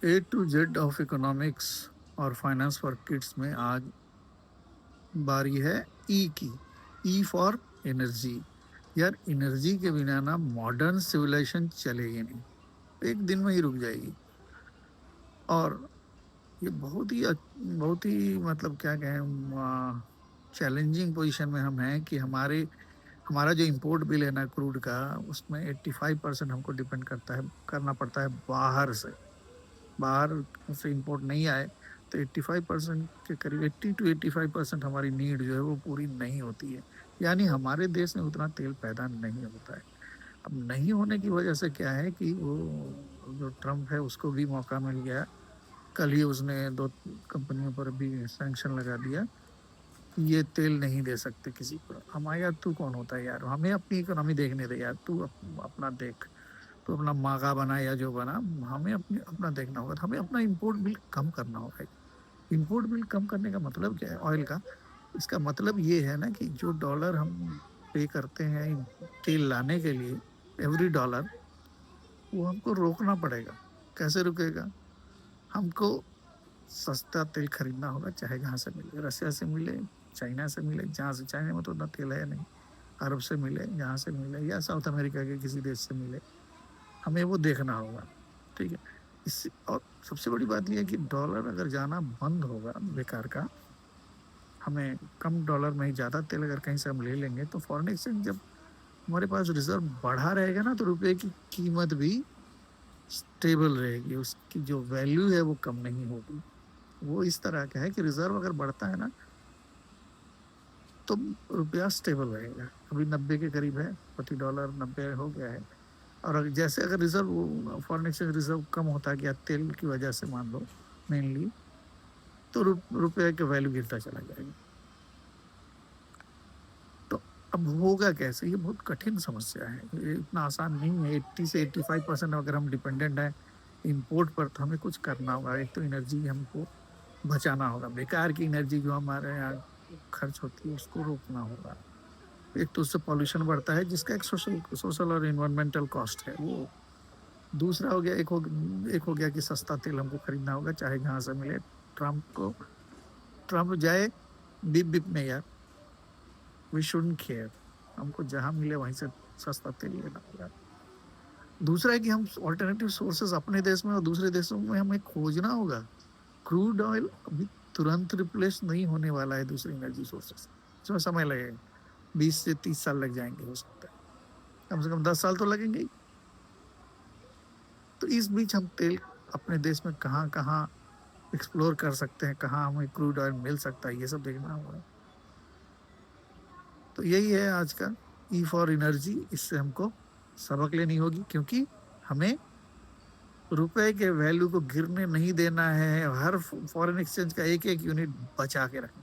A to Z of economics और finance for kids में आज बारी है ई की। E for energy. यार एनर्जी के बिना ना मॉडर्न सिविलाइजेशन चलेगी नहीं, एक दिन में ही रुक जाएगी। और ये बहुत ही मतलब क्या कहें, चैलेंजिंग पोजीशन में हम हैं कि हमारा जो इंपोर्ट बिल है ना क्रूड का, उसमें 85% हमको डिपेंड करना पड़ता है बाहर से। बाहर से इंपोर्ट नहीं आए तो 85% के करीब, 80 to 85% हमारी नीड जो है वो पूरी नहीं होती है। यानी हमारे देश में उतना तेल पैदा नहीं होता है। अब नहीं होने की वजह से क्या है कि वो जो ट्रम्प है उसको भी मौका मिल गया। कल ही उसने दो कंपनियों पर भी सैंक्शन लगा दिया कि ये तेल नहीं दे सकते किसी को। हमारे यार तू कौन होता है यार, हमें अपनी इकोनॉमी देखने दे यार, तू अपना देख। तो अपना मागा बना या जो बना, हमें अपना देखना होगा। तो हमें अपना इंपोर्ट बिल कम करना होगा। इंपोर्ट बिल कम करने का मतलब क्या है ऑयल का? इसका मतलब ये है ना कि जो डॉलर हम पे करते हैं तेल लाने के लिए, एवरी डॉलर, वो हमको रोकना पड़ेगा। कैसे रुकेगा? हमको सस्ता तेल खरीदना होगा, चाहे जहाँ से मिले, रशिया से मिले, चाइना से मिले, जहाँ से, चाइना में तो उतना तेल है नहीं, अरब से मिले, जहाँ से मिले, या साउथ अमेरिका के किसी देश से मिले, हमें वो देखना होगा। ठीक है। इस और सबसे बड़ी बात यह है कि डॉलर अगर जाना बंद होगा बेकार का, हमें कम डॉलर में ही ज्यादा तेल अगर कहीं से हम ले लेंगे, तो फॉरेन एक्सचेंज जब हमारे पास रिजर्व बढ़ा रहेगा ना, तो रुपए की कीमत भी स्टेबल रहेगी, उसकी जो वैल्यू है वो कम नहीं होगी। वो इस तरह का है कि रिजर्व अगर बढ़ता है ना, तो रुपया स्टेबल रहेगा। अभी 90 के करीब है, प्रति डॉलर 90 हो गया है। और जैसे अगर रिजर्व, फॉरेन एक्सचेंज रिजर्व कम होता गया तेल की वजह से, मान लो मेनली, तो रुपये का वैल्यू गिरता चला जाएगा। तो अब होगा कैसे? ये बहुत कठिन समस्या है, ये इतना आसान नहीं है। 80 से 85% अगर हम डिपेंडेंट हैं इंपोर्ट पर, तो हमें कुछ करना होगा। एक तो एनर्जी हमको बचाना होगा, बेकार की एनर्जी जो हमारे यहाँ खर्च होती है उसको रोकना होगा। एक तो उससे पॉल्यूशन बढ़ता है, जिसका एक सोशल सोशल और इन्वायरमेंटल कॉस्ट है वो। दूसरा हो गया, एक हो गया कि सस्ता तेल हमको खरीदना होगा, चाहे जहां से मिले। ट्रम्प जाए बिप बिप में यार, वी शुडंट केयर। हमको जहां मिले वहीं से सस्ता तेल लेना होगा। दूसरा है कि हम ऑल्टरनेटिव सोर्सेस अपने देश में और दूसरे देशों में हमें खोजना होगा। क्रूड ऑयल अभी तुरंत रिप्लेस नहीं होने वाला है दूसरी एनर्जी सोर्सेस, इसमें समय लगेगा। 20 से 30 साल लग जाएंगे हो सकता है, कम से कम 10 साल तो लगेंगे ही। तो इस बीच हम तेल अपने देश में कहाँ कहाँ एक्सप्लोर कर सकते हैं, कहाँ हमें क्रूड ऑयल मिल सकता है, ये सब देखना होगा। तो यही है आज का ई फॉर एनर्जी। इससे हमको सबक लेनी होगी, क्योंकि हमें रुपए के वैल्यू को गिरने नहीं देना है। हर फॉरेन एक्सचेंज का एक एक यूनिट बचा के रखना।